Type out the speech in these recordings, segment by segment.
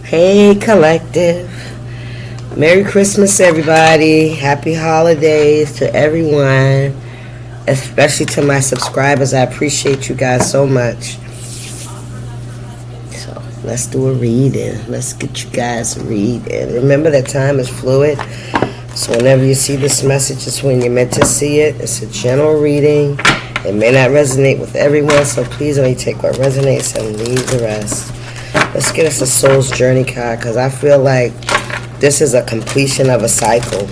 Hey, collective. Merry Christmas, everybody. Happy holidays to everyone, especially to my subscribers. I appreciate you guys so much. So, let's do a reading. Let's get you guys reading. Remember that time is fluid. So, whenever you see this message, it's when you're meant to see it. It's a general reading. It may not resonate with everyone, so please only take what resonates and leave the rest. Let's get us a soul's journey card, because I feel like this is a completion of a cycle.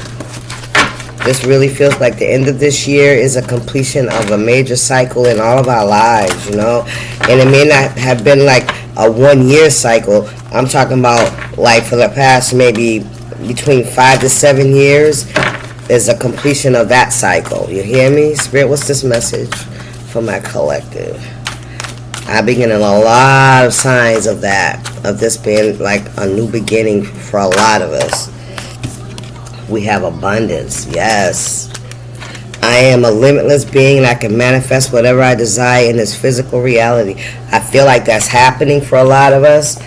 This really feels like the end of this year is a completion of a major cycle in all of our lives, you know. And it may not have been like a 1 year cycle. I'm talking about like for the past maybe between 5 to 7 years is a completion of that cycle. You hear me? Spirit, what's this message for my collective? I've been getting a lot of signs of that, of this being like a new beginning for a lot of us. We have abundance, yes. I am a limitless being and I can manifest whatever I desire in this physical reality. I feel like that's happening for a lot of us,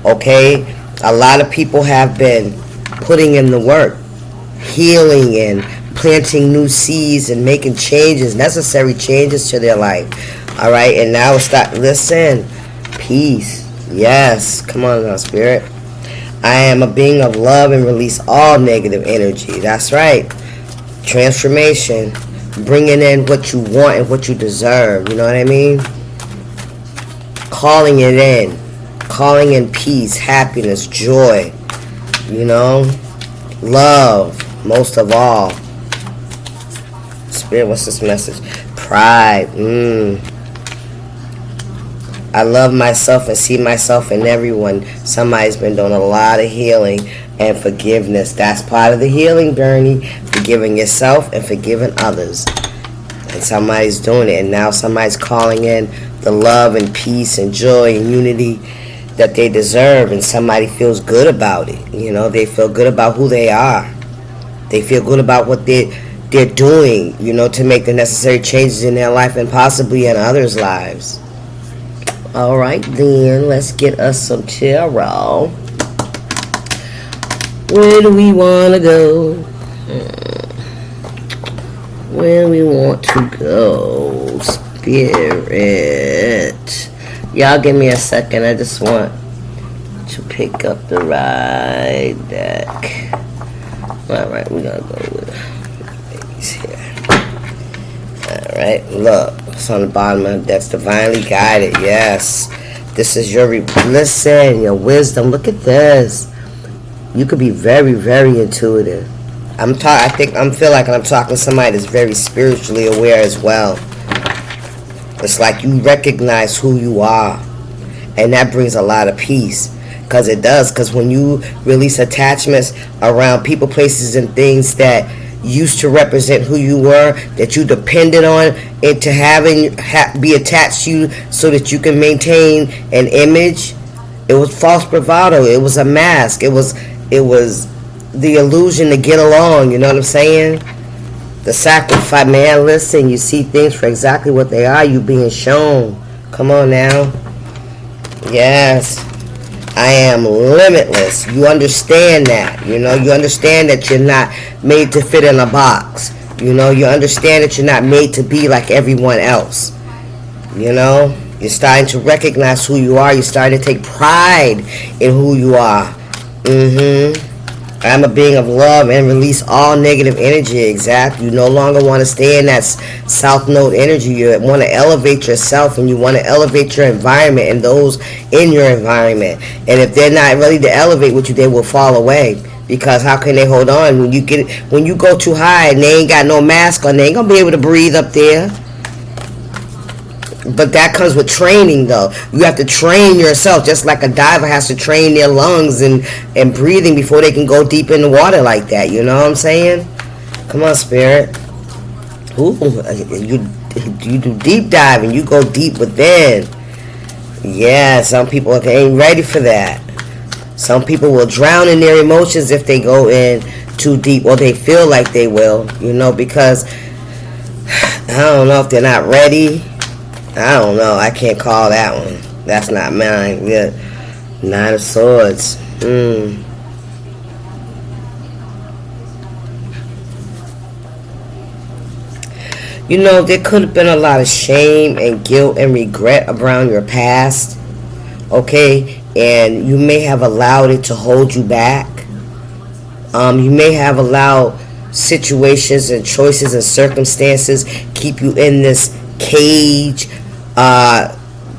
okay? A lot of people have been putting in the work, healing and planting new seeds and making changes, necessary changes to their life. All right, and now it's start. Listen, peace. Yes, come on now, Spirit. I am a being of love and release all negative energy. That's right. Transformation, bringing in what you want and what you deserve. You know what I mean? Calling in peace, happiness, joy. You know, love, most of all. Spirit, what's this message? Pride. I love myself and see myself in everyone. Somebody's been doing a lot of healing and forgiveness. That's part of the healing journey. Forgiving yourself and forgiving others. And somebody's doing it. And now somebody's calling in the love and peace and joy and unity that they deserve. And somebody feels good about it. You know, they feel good about who they are. They feel good about what they're doing, you know, to make the necessary changes in their life and possibly in others' lives. All right, then, let's get us some tarot. Where do we want to go? Where we want to go, Spirit. Y'all give me a second. I just want to pick up the right deck. All right, we're going to go with these here. All right, look. It's on the bottom of the deck. Divinely guided. Yes. This is your listen, your wisdom. Look at this. You could be very, very intuitive. I feel like I'm talking to somebody that's very spiritually aware as well. It's like you recognize who you are. And that brings a lot of peace. Because it does. Because when you release attachments around people, places, and things that used to represent who you were, that you depended on it to be attached to you so that you can maintain an image, it was false bravado. It was a mask. It was the illusion to get along. You know what I'm saying? The sacrifice. Man, listen, you see things for exactly what they are. You being shown. Come on now. Yes. I am limitless. You understand that. You know, you understand that you're not made to fit in a box. You know, you understand that you're not made to be like everyone else. You know, you're starting to recognize who you are. You're starting to take pride in who you are. I'm a being of love and release all negative energy. Exactly. You no longer want to stay in that South Node energy. You want to elevate yourself and you want to elevate your environment and those in your environment. And if they're not ready to elevate with you, they will fall away. Because how can they hold on when you go too high and they ain't got no mask on? They ain't gonna be able to breathe up there. But that comes with training, though. You have to train yourself, just like a diver has to train their lungs and breathing before they can go deep in the water like that. You know what I'm saying? Come on, Spirit. Ooh, you do deep diving. You go deep within. Yeah, some people ain't ready for that. Some people will drown in their emotions if they go in too deep, or they feel like they will, you know, because I don't know if they're not ready. I don't know. I can't call that one. That's not mine. Yeah. Nine of Swords. You know, there could have been a lot of shame and guilt and regret around your past, okay? And you may have allowed it to hold you back. You may have allowed situations and choices and circumstances keep you in this cage,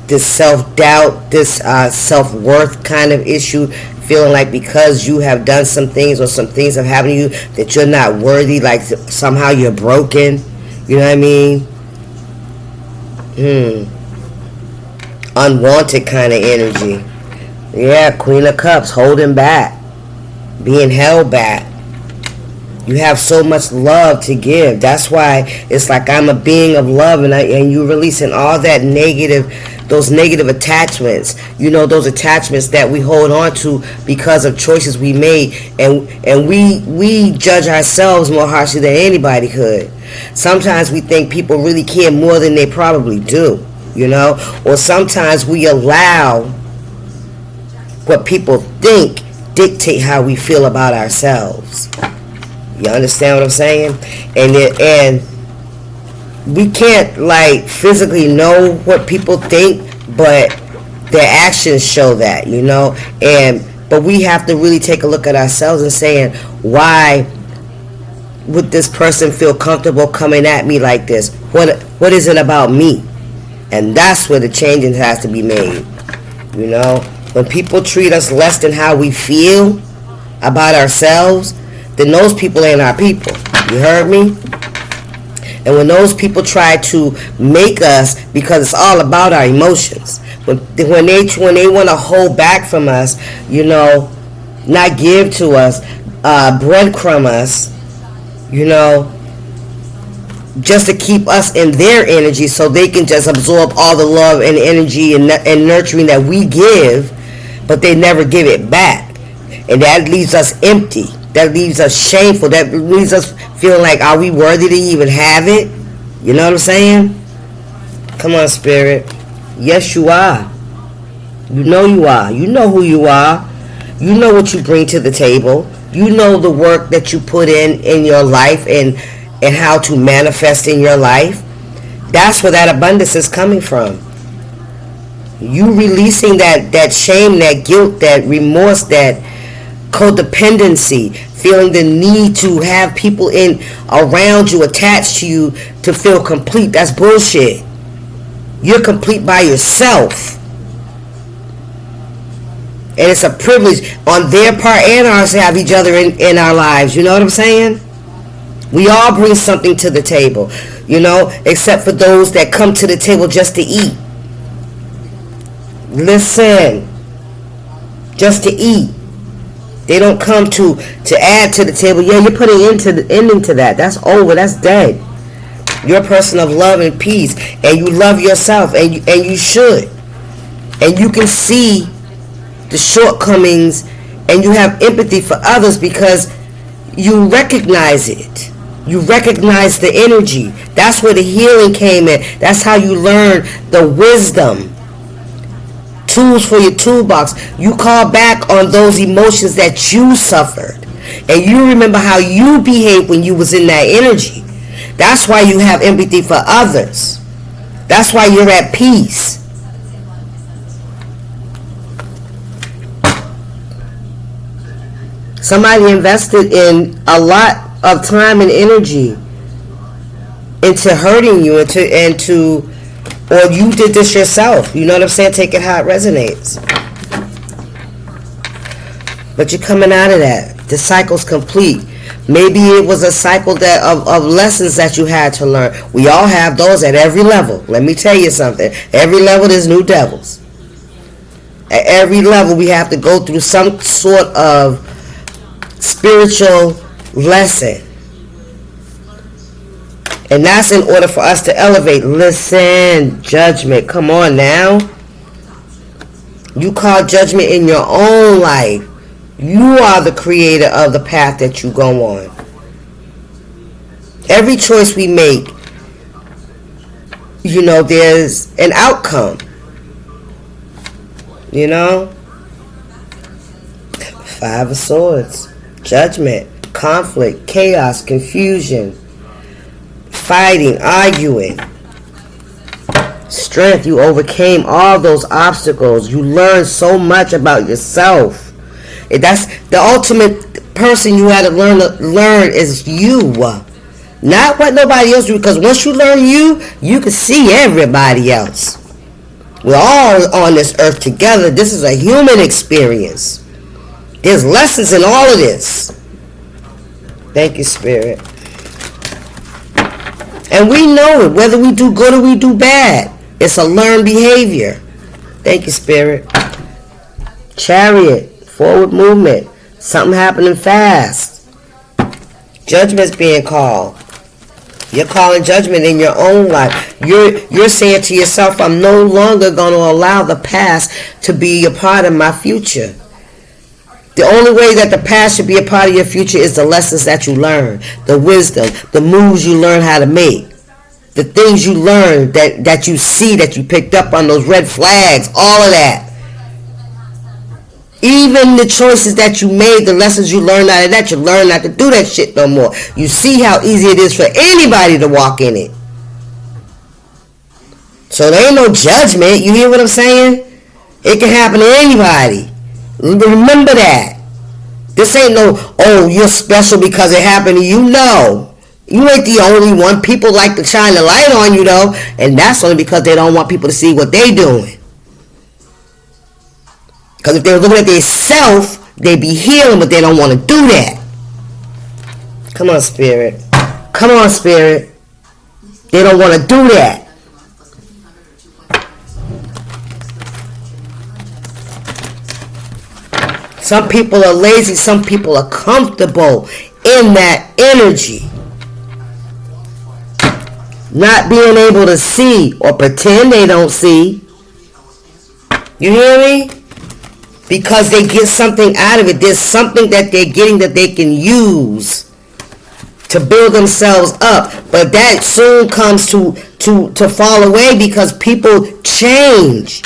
this self-doubt, this self-worth kind of issue, feeling like because you have done some things or some things have happened to you that you're not worthy, like somehow you're broken. You know what I mean? Unwanted kind of energy. Yeah, Queen of Cups, holding back, being held back. You have so much love to give. That's why it's like I'm a being of love, and you releasing all that negative, those negative attachments. You know, those attachments that we hold on to because of choices we made, and we judge ourselves more harshly than anybody could. Sometimes we think people really care more than they probably do, you know, or sometimes we allow what people think dictate how we feel about ourselves. You understand what I'm saying? And we can't like physically know what people think, but their actions show that, you know. But we have to really take a look at ourselves and saying, why would this person feel comfortable coming at me like this? What is it about me? And that's where the changes has to be made. You know, when people treat us less than how we feel about ourselves, then those people ain't our people. You heard me? And when those people try to make us, because it's all about our emotions, when they want to hold back from us, you know, not give to us, breadcrumb us, you know, just to keep us in their energy so they can just absorb all the love and energy and nurturing that we give, but they never give it back. And that leaves us empty. That leaves us shameful. That leaves us feeling like, are we worthy to even have it? You know what I'm saying? Come on, Spirit. Yes, you are. You know you are. You know who you are. You know what you bring to the table. You know the work that you put in your life and how to manifest in your life. That's where that abundance is coming from. You releasing that shame, that guilt, that remorse, that codependency, feeling the need to have people around you, attached to you to feel complete. That's bullshit. You're complete by yourself. And it's a privilege on their part and ours to have each other in our lives. You know what I'm saying? We all bring something to the table, you know, except for those that come to the table just to eat. Listen, just to eat. They don't come to add to the table. Yeah, you're putting ending to that. That's over. That's dead. You're a person of love and peace, and you love yourself, and you should. And you can see the shortcomings, and you have empathy for others because you recognize it. You recognize the energy. That's where the healing came in. That's how you learn the wisdom. Tools for your toolbox. You call back on those emotions that you suffered, and you remember how you behaved when you was in that energy. That's why you have empathy for others. That's why you're at peace. Somebody invested in a lot of time and energy into hurting you, or you did this yourself. You know what I'm saying? Take it how it resonates. But you're coming out of that. The cycle's complete. Maybe it was a cycle of lessons that you had to learn. We all have those at every level. Let me tell you something. Every level there's new devils. At every level we have to go through some sort of spiritual lesson. And that's in order for us to elevate. Listen, judgment. Come on now. You call judgment in your own life. You are the creator of the path that you go on. Every choice we make, you know, there's an outcome. You know? Five of Swords. Judgment. Conflict. Chaos. Confusion. Fighting. Arguing. Strength. You overcame all those obstacles. You learned so much about yourself. That's the ultimate person you had to learn is you. Not what nobody else do. Because once you learn you can see everybody else. We're all on this earth together. This is a human experience. There's lessons in all of this. Thank you, Spirit. And we know it, whether we do good or we do bad. It's a learned behavior. Thank you, Spirit. Chariot. Forward movement. Something happening fast. Judgment's being called. You're calling judgment in your own life. You're saying to yourself, I'm no longer going to allow the past to be a part of my future. The only way that the past should be a part of your future is the lessons that you learn, the wisdom, the moves you learn how to make, the things you learn that you see, that you picked up on, those red flags, all of that. Even the choices that you made, the lessons you learned out of that, you learn not to do that shit no more. You see how easy it is for anybody to walk in it. So there ain't no judgment. You hear what I'm saying? It can happen to anybody. Remember that. This ain't no, oh, you're special because it happened to you. No. You ain't the only one. People like to shine the light on you, though. And that's only because they don't want people to see what they doing. Because if they were looking at themselves, they'd be healing, but they don't want to do that. Come on, Spirit. Come on, Spirit. They don't want to do that. Some people are lazy. Some people are comfortable in that energy. Not being able to see or pretend they don't see. You hear me? Because they get something out of it. There's something that they're getting that they can use to build themselves up. But that soon comes to fall away because people change.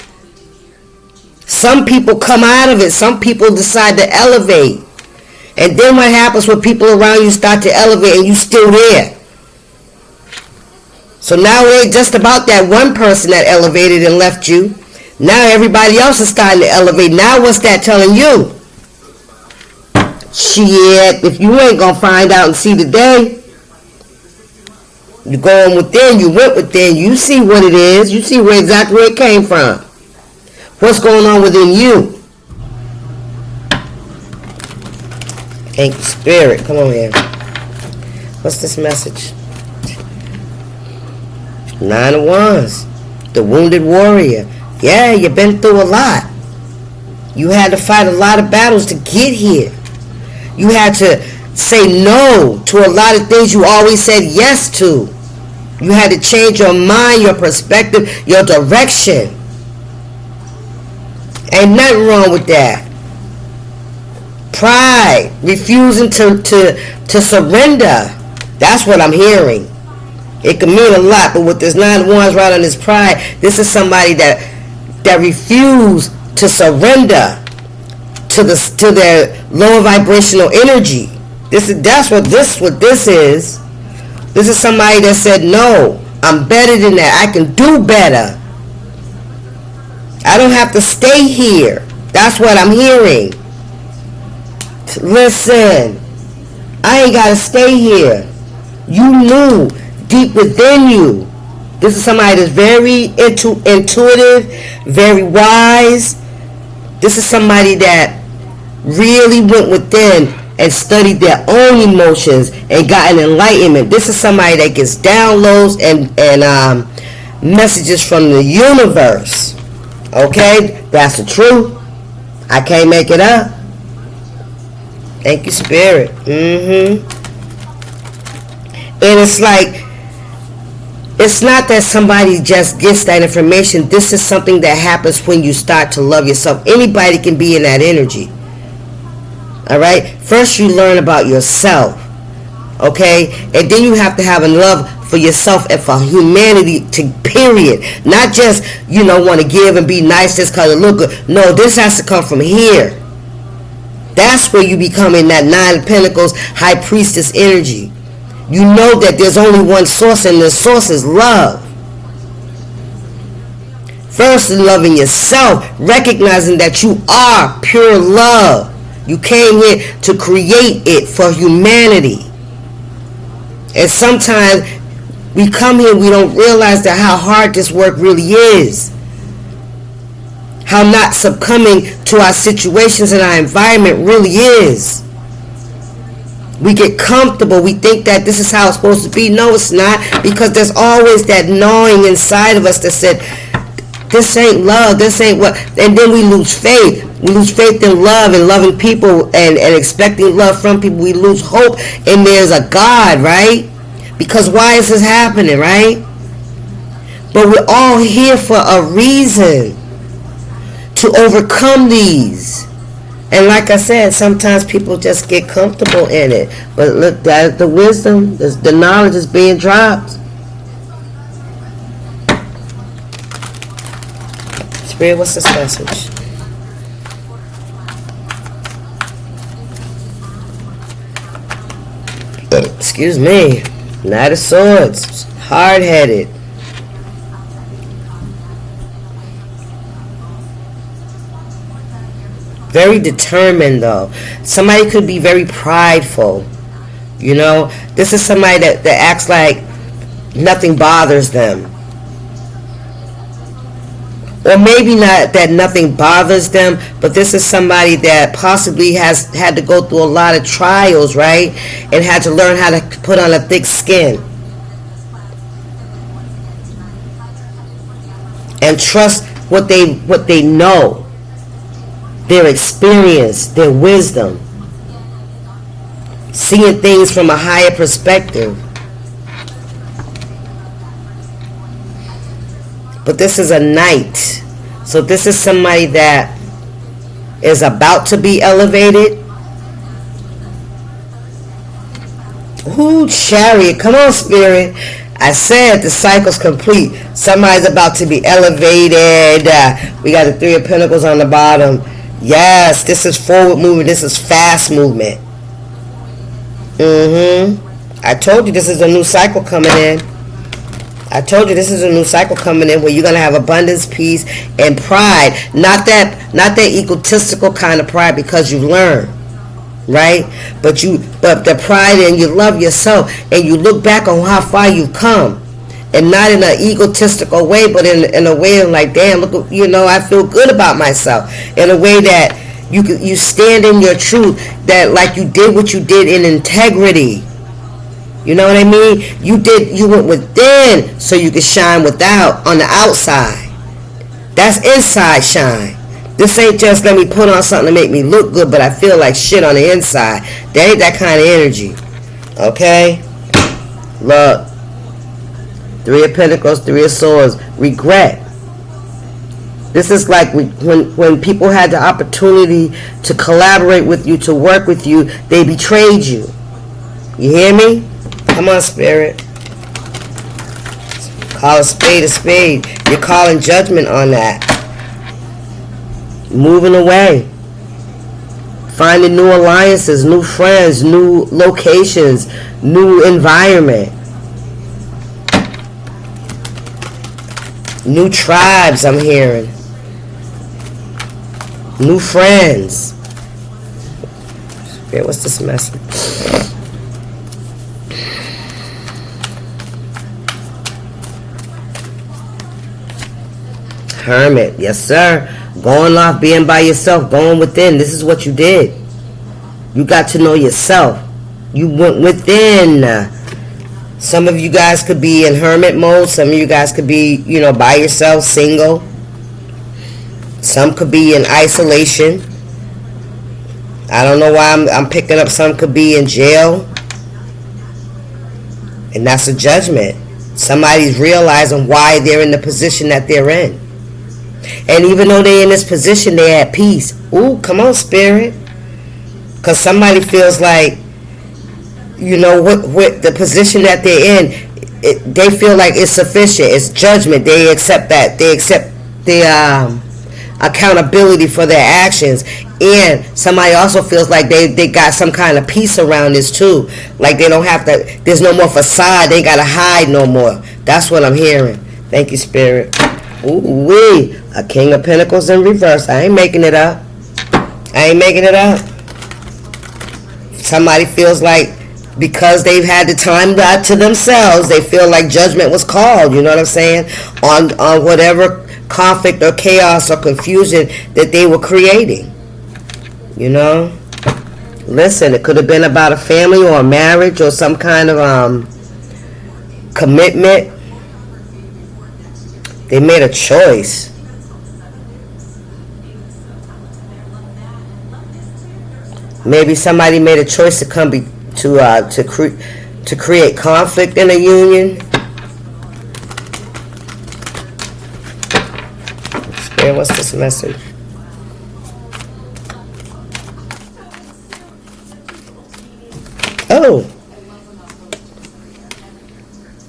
Some people come out of it. Some people decide to elevate. And then what happens when people around you start to elevate and you still there? So now it ain't just about that one person that elevated and left you. Now everybody else is starting to elevate. Now what's that telling you? Shit, if you ain't going to find out and see today, you're going within, you went within, you see what it is, you see exactly where it came from. What's going on within you? Thank you, Spirit. Come on here. What's this message? 9 of Wands. The wounded warrior. Yeah, you've been through a lot. You had to fight a lot of battles to get here. You had to say no to a lot of things you always said yes to. You had to change your mind, your perspective, your direction. Ain't nothing wrong with that. Pride, refusing to surrender. That's what I'm hearing. It can mean a lot, but with this 9 of Wands right on this pride, this is somebody that refuse to surrender to their lower vibrational energy. That's what this is. This is somebody that said, no, I'm better than that. I can do better. I don't have to stay here. That's what I'm hearing. Listen, I ain't got to stay here. You knew deep within you. This is somebody that's very intuitive, very wise. This is somebody that really went within and studied their own emotions and got an enlightenment. This is somebody that gets downloads and messages from the universe. Okay? That's the truth. I can't make it up. Thank you, Spirit. And it's like, it's not that somebody just gets that information. This is something that happens when you start to love yourself. Anybody can be in that energy. All right? First you learn about yourself. Okay? And then you have to have a love for yourself and for humanity, period. Not just, want to give and be nice just because it look good. No, this has to come from here. That's where you become in that Nine of Pentacles High Priestess energy. You know that there's only one source, and the source is love. First, loving yourself, recognizing that you are pure love. You came here to create it for humanity. And sometimes we come here, we don't realize that how hard this work really is. How not succumbing to our situations and our environment really is. We get comfortable. We think that this is how it's supposed to be. No, it's not. Because there's always that gnawing inside of us that said, this ain't love. This ain't what. And then we lose faith. We lose faith in love and loving people and expecting love from people. We lose hope. And there's a God, right? Because why is this happening, right? But we're all here for a reason. To overcome these. And like I said, sometimes people just get comfortable in it. But look, that the wisdom, the knowledge is being dropped. Spirit, what's this message? Excuse me. Knight of Swords. Hard-headed. Very determined, though. Somebody could be very prideful. You know, this is somebody that acts like nothing bothers them. Or maybe not that nothing bothers them, but this is somebody that possibly has had to go through a lot of trials, right? And had to learn how to put on a thick skin. And trust what they know. Their experience, their wisdom, seeing things from a higher perspective. But this is a knight. So this is somebody that is about to be elevated. Ooh, Chariot. Come on, Spirit. I said the cycle's complete. Somebody's about to be elevated. We got the Three of Pentacles on the bottom. Yes, this is forward movement. This is fast movement. I told you this is a new cycle coming in. I told you this is a new cycle coming in where you're gonna have abundance, peace, and pride. Not that egotistical kind of pride because you learn, right? But the pride and you love yourself and you look back on how far you've come. And not in an egotistical way, but in a way of like, damn, look, you know, I feel good about myself. In a way that you stand in your truth, that like you did what you did in integrity. You know what I mean? You went within so you could shine without on the outside. That's inside shine. This ain't just let me put on something to make me look good, but I feel like shit on the inside. That ain't that kind of energy. Okay? Look. Three of Pentacles, Three of Swords. Regret. This is like when people had the opportunity to collaborate with you, to work with you, they betrayed you. You hear me? Come on, Spirit. Call a spade a spade. You're calling judgment on that. Moving away. Finding new alliances, new friends, new locations, new environment. New tribes, I'm hearing. New friends. Okay, what's this message? Hermit, yes sir. Going off, being by yourself, going within. This is what you did. You got to know yourself. You went within. Some of you guys could be in hermit mode. Some of you guys could be, you know, by yourself, single. Some could be in isolation. I don't know why I'm picking up some could be in jail. And that's a judgment. Somebody's realizing why they're in the position that they're in. And even though they're in this position, they're at peace. Ooh, come on, Spirit. Because somebody feels like, you know, what the position that they're in, they feel like it's sufficient. It's judgment. They accept that. They accept accountability for their actions. And somebody also feels like they got some kind of peace around this too. Like they don't have to, there's no more facade. They got to hide no more. That's what I'm hearing. Thank you, Spirit. Ooh-wee. A King of Pentacles in reverse. I ain't making it up. I ain't making it up. Somebody feels like because they've had the time to themselves, they feel like judgment was called, you know what I'm saying, on whatever conflict or chaos or confusion that they were creating, you know. Listen, it could have been about a family or a marriage or some kind of commitment. They made a choice. Maybe somebody made a choice to come to create conflict in a union. Spirit, what's this message? Oh,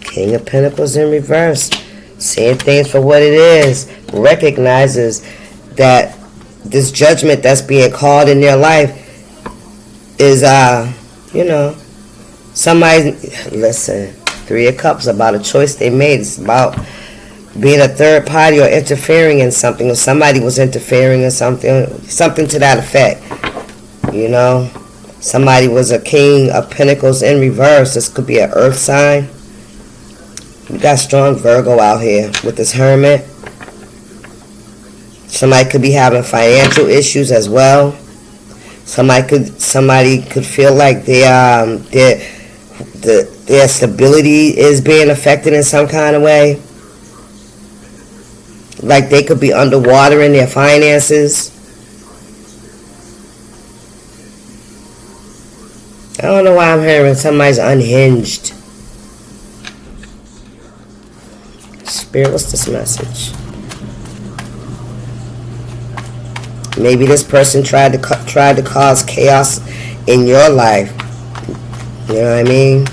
King of Pentacles in reverse. Seeing things for what it is. Recognizes that this judgment that's being called in their life is, you know, somebody, listen, Three of Cups, about a choice they made. It's about being a third party or interfering in something, or somebody was interfering in something to that effect, you know. Somebody was a King of Pentacles in reverse. This could be an earth sign. We got strong Virgo out here with this Hermit. Somebody could be having financial issues as well. Somebody could feel like their stability is being affected in some kind of way. Like they could be underwater in their finances. I don't know why I'm hearing somebody's unhinged. Spirit, what's this message? Maybe this person tried to cause chaos in your life. You know what I mean?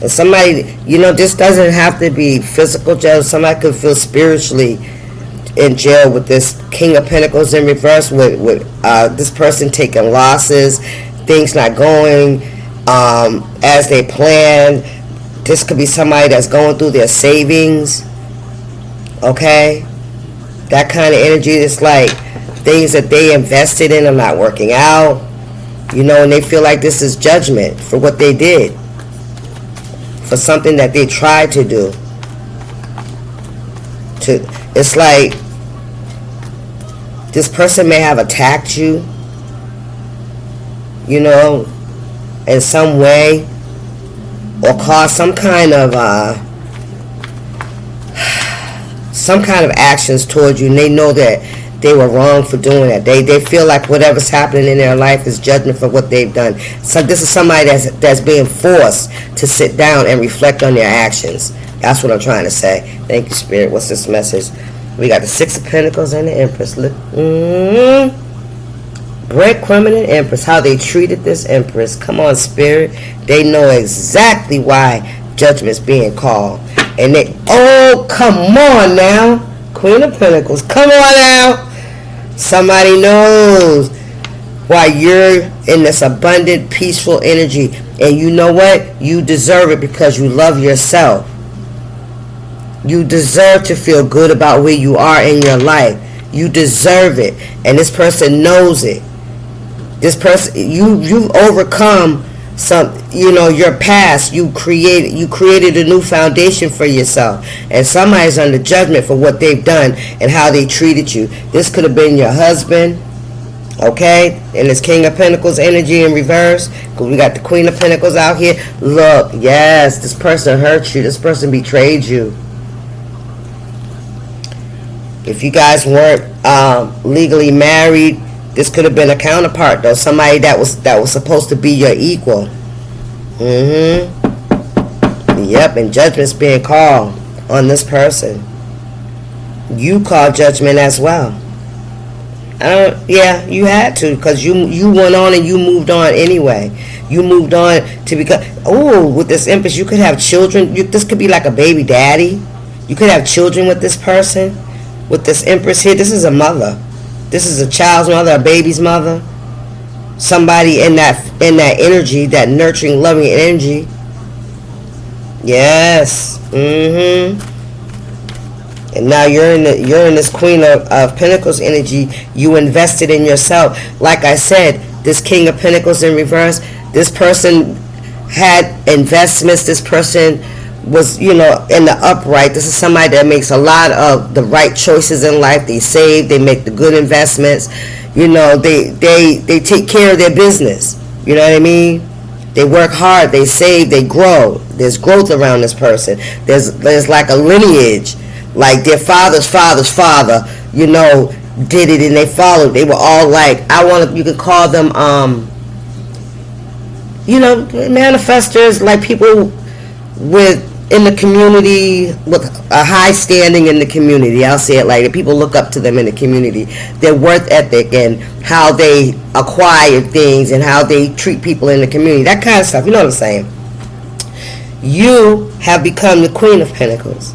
And somebody, you know, this doesn't have to be physical jail. Somebody could feel spiritually in jail with this King of Pentacles in reverse, with this person taking losses, things not going as they planned. This could be somebody that's going through their savings. Okay? That kind of energy. It's like things that they invested in are not working out. You know, and they feel like this is judgment for what they did. For something that they tried to do. It's like this person may have attacked you, you know, in some way, or caused some kind of actions towards you, and they know that they were wrong for doing that. They feel like whatever's happening in their life is judgment for what they've done. So this is somebody that's being forced to sit down and reflect on their actions. That's what I'm trying to say. Thank you, Spirit. What's this message? We got the Six of Pentacles and the Empress. Look, breadcrumbing and Empress. How they treated this Empress. Come on, Spirit. They know exactly why judgment's being called. And they, oh, come on now. Queen of Pentacles. Come on now. Somebody knows why you're in this abundant, peaceful energy. And you know what? You deserve it because you love yourself. You deserve to feel good about where you are in your life. You deserve it. And this person knows it. This person, you've overcome your past. You created a new foundation for yourself. And somebody's under judgment for what they've done and how they treated you. This could have been your husband. Okay? And this King of Pentacles energy in reverse. Because we got the Queen of Pentacles out here. Look, yes, this person hurt you. This person betrayed you. If you guys weren't legally married, this could have been a counterpart, though. Somebody that was supposed to be your equal. Yep, and judgment's being called on this person. You called judgment as well. Yeah, you had to, because you went on and you moved on anyway. You moved on to become. Oh, with this Empress, you could have children. This could be like a baby daddy. You could have children with this person. With this Empress here, this is a mother. This is a child's mother, a baby's mother. Somebody in that energy, that nurturing, loving energy. Yes. And now you're in this Queen of Pentacles energy. You invested in yourself. Like I said, this King of Pentacles in reverse. This person had investments. This person was, in the upright. This is somebody that makes a lot of the right choices in life. They save. They make the good investments. They take care of their business. You know what I mean? They work hard. They save. They grow. There's growth around this person. There's like a lineage. Like their father's father's father, did it and they followed. They were all like, you could call them, manifestors, like people in the community with a high standing in the community. I'll say it like that. People look up to them in the community. Their worth ethic and how they acquire things and how they treat people in the community. That kind of stuff. You know what I'm saying? You have become the Queen of Pentacles.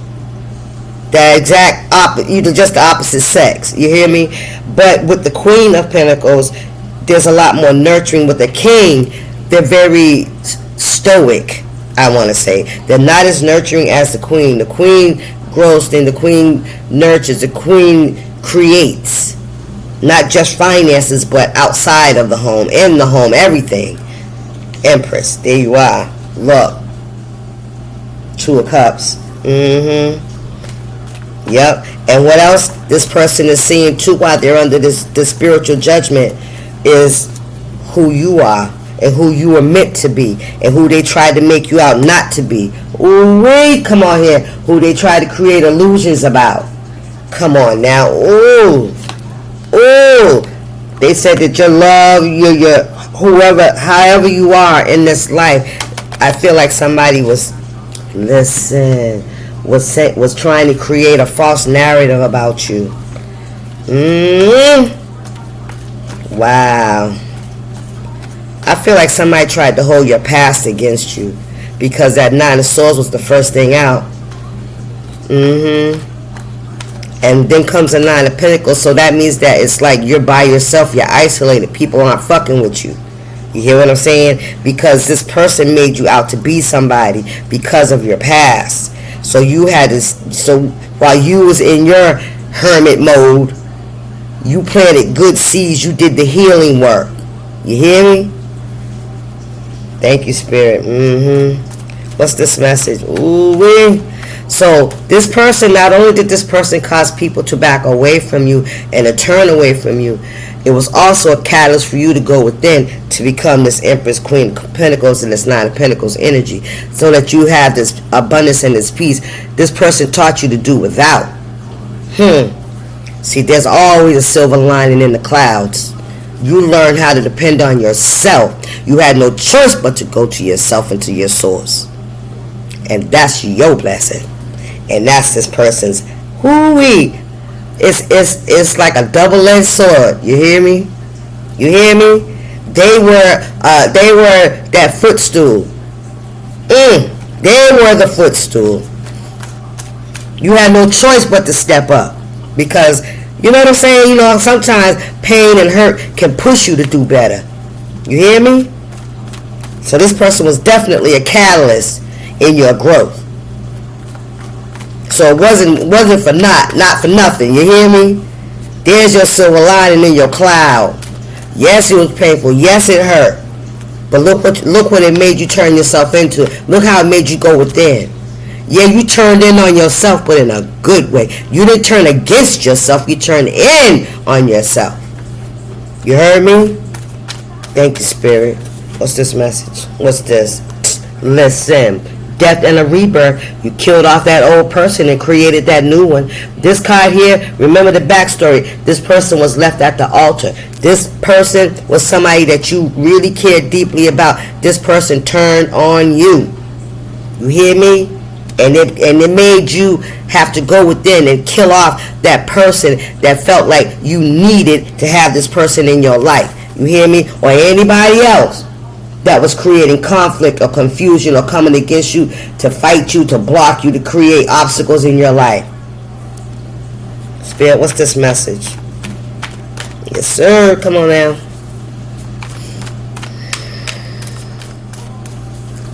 The exact opposite, just the opposite sex. You hear me? But with the Queen of Pentacles, there's a lot more nurturing. With the King, they're very stoic, I want to say. They're not as nurturing as the Queen. The Queen grows things. The Queen nurtures. The Queen creates. Not just finances, but outside of the home, in the home, everything. Empress, there you are. Look. Two of Cups. Yep. And what else this person is seeing too while they're under this spiritual judgment is who you are and who you were meant to be and who they tried to make you out not to be. Ooh, wait, come on here. Who they tried to create illusions about. Come on now. Ooh. Ooh. They said that your love, your whoever, however you are in this life, I feel like somebody was trying to create a false narrative about you. Wow. I feel like somebody tried to hold your past against you because that Nine of Swords was the first thing out. And then comes a Nine of Pentacles, so that means that it's like you're by yourself, you're isolated, people aren't fucking with you. You hear what I'm saying? Because this person made you out to be somebody because of your past. So you had this. So while you was in your hermit mode, you planted good seeds. You did the healing work. You hear me? Thank you, Spirit. What's this message? Ooh-wee. So this person, not only did this person cause people to back away from you and to turn away from you, it was also a catalyst for you to go within to become this Empress, Queen of Pentacles, and this Nine of Pentacles energy, so that you have this abundance and this peace. This person taught you to do without. See, there's always a silver lining in the clouds. You learn how to depend on yourself. You had no choice but to go to yourself and to your source. And that's your blessing. And that's this person's hooey. It's like a double-edged sword. You hear me? You hear me? They were that footstool. They were the footstool. You had no choice but to step up. Because, you know what I'm saying? Sometimes pain and hurt can push you to do better. You hear me? So this person was definitely a catalyst in your growth. So it wasn't for not for nothing. You hear me? There's your silver lining in your cloud. Yes, it was painful. Yes, it hurt. But look what it made you turn yourself into. Look how it made you go within. Yeah, you turned in on yourself, but in a good way. You didn't turn against yourself. You turned in on yourself. You heard me? Thank you, Spirit. What's this message? What's this? Listen. Death and a rebirth. You killed off that old person and created that new one. This card here, remember the backstory. This person was left at the altar. This person was somebody that you really cared deeply about. This person turned on you. You hear me? And it made you have to go within and kill off that person that felt like you needed to have this person in your life. You hear me? Or anybody else that was creating conflict or confusion or coming against you to fight you, to block you, to create obstacles in your life. Spirit, what's this message? Yes, sir. Come on now.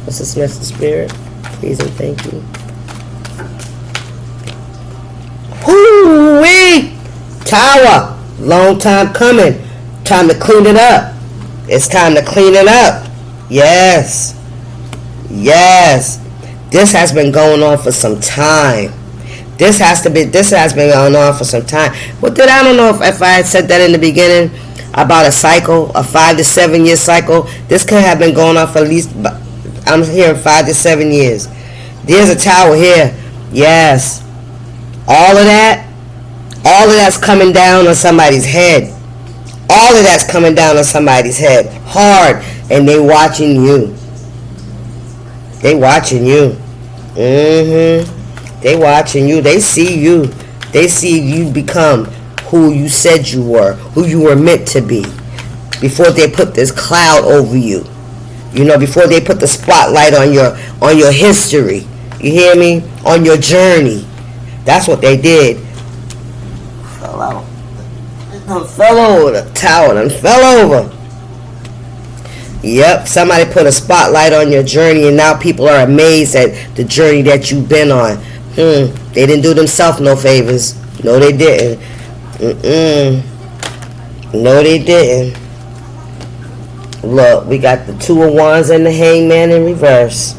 What's this message, Spirit? Please and thank you. Whoo-wee! Tower. Long time coming. Time to clean it up. It's time to clean it up. Yes. Yes. This has been going on for some time. This has been going on for some time. Well, I don't know if I had said that in the beginning about a cycle, a 5 to 7 year cycle. This could have been going on for at least, I'm hearing 5 to 7 years. There's a tower here. Yes. All of that's coming down on somebody's head. All of that's coming down on somebody's head. Hard. And they watching you. They watching you. They watching you. They see you. They see you become who you said you were. Who you were meant to be. Before they put this cloud over you. You know, before they put the spotlight on your history. You hear me? On your journey. That's what they did. Fell out. Fell over the tower and fell over. Yep, somebody put a spotlight on your journey, and now people are amazed at the journey that you've been on. They didn't do themselves no favors. No, they didn't. No, they didn't. Look, we got the 2 of Wands and the Hangman in reverse.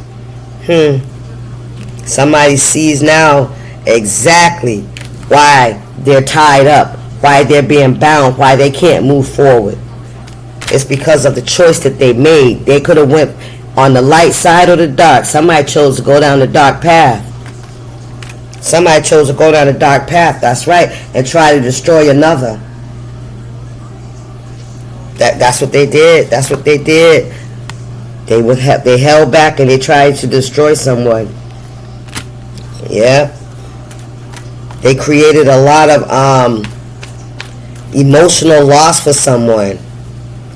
Somebody sees now exactly why they're tied up, why they're being bound, why they can't move forward. It's because of the choice that they made. They could have went on the light side or the dark. Somebody chose to go down the dark path. Somebody chose to go down the dark path, that's right, and try to destroy another. That's what they did. That's what they did. They held back and they tried to destroy someone. Yeah. They created a lot of emotional loss for someone.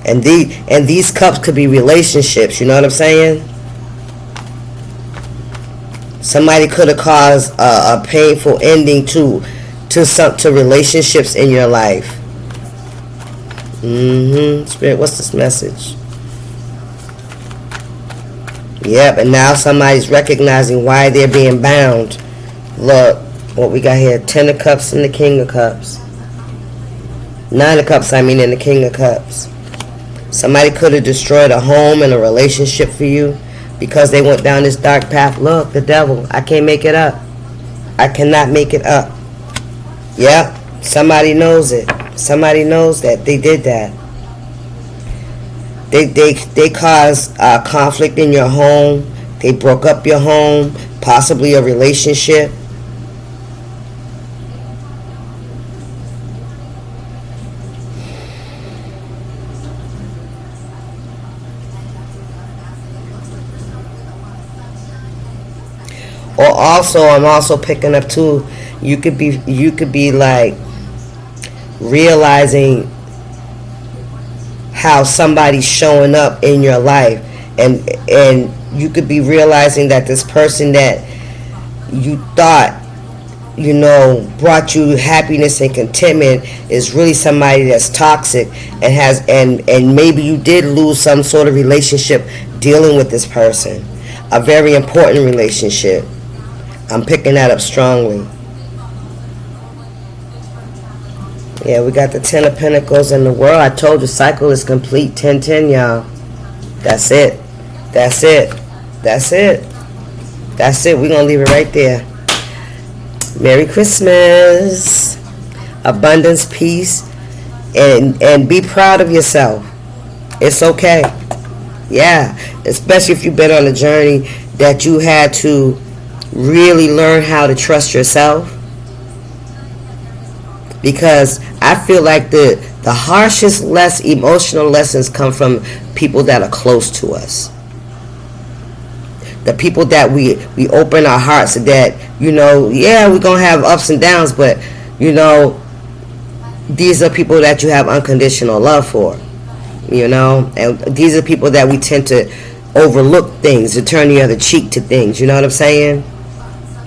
And these cups could be relationships, you know what I'm saying? Somebody could have caused a painful ending to relationships in your life. Spirit, what's this message? Yep, and now somebody's recognizing why they're being bound. Look, what we got here, 10 of Cups and the King of Cups. 9 of Cups, and the King of Cups. Somebody could have destroyed a home and a relationship for you because they went down this dark path. Look, the devil. I can't make it up. I cannot make it up. Yep. Somebody knows it. Somebody knows that they did that. They caused conflict in your home. They broke up your home, possibly a relationship. Or also, I'm also picking up too, you could be like realizing how somebody's showing up in your life, and you could be realizing that this person that you thought, you know, brought you happiness and contentment is really somebody that's toxic and has and maybe you did lose some sort of relationship dealing with this person, a very important relationship. I'm picking that up strongly. Yeah, we got the 10 of Pentacles in the World. I told you, cycle is complete. 10-10, y'all. That's it. That's it. That's it. That's it. We're going to leave it right there. Merry Christmas. Abundance, peace, and be proud of yourself. It's okay. Yeah, especially if you've been on a journey that you had to really learn how to trust yourself, because I feel like the harshest, less emotional lessons come from people that are close to us, the people that we open our hearts to, that, you know, yeah, we're gonna have ups and downs, but you know, these are people that you have unconditional love for, you know, and these are people that we tend to overlook things, to turn the other cheek to things, you know what I'm saying?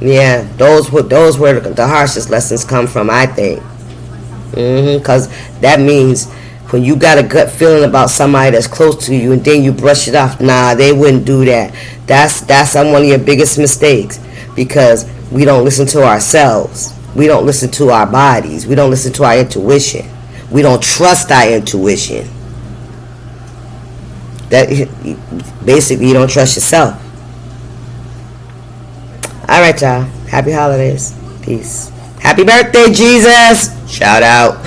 Yeah, those where the harshest lessons come from, I think. Because that means when you got a gut feeling about somebody that's close to you and then you brush it off, nah, they wouldn't do that. That's one of your biggest mistakes, because we don't listen to ourselves. We don't listen to our bodies. We don't listen to our intuition. We don't trust our intuition. That basically, you don't trust yourself. All right, y'all. Happy holidays. Peace. Happy birthday, Jesus. Shout out.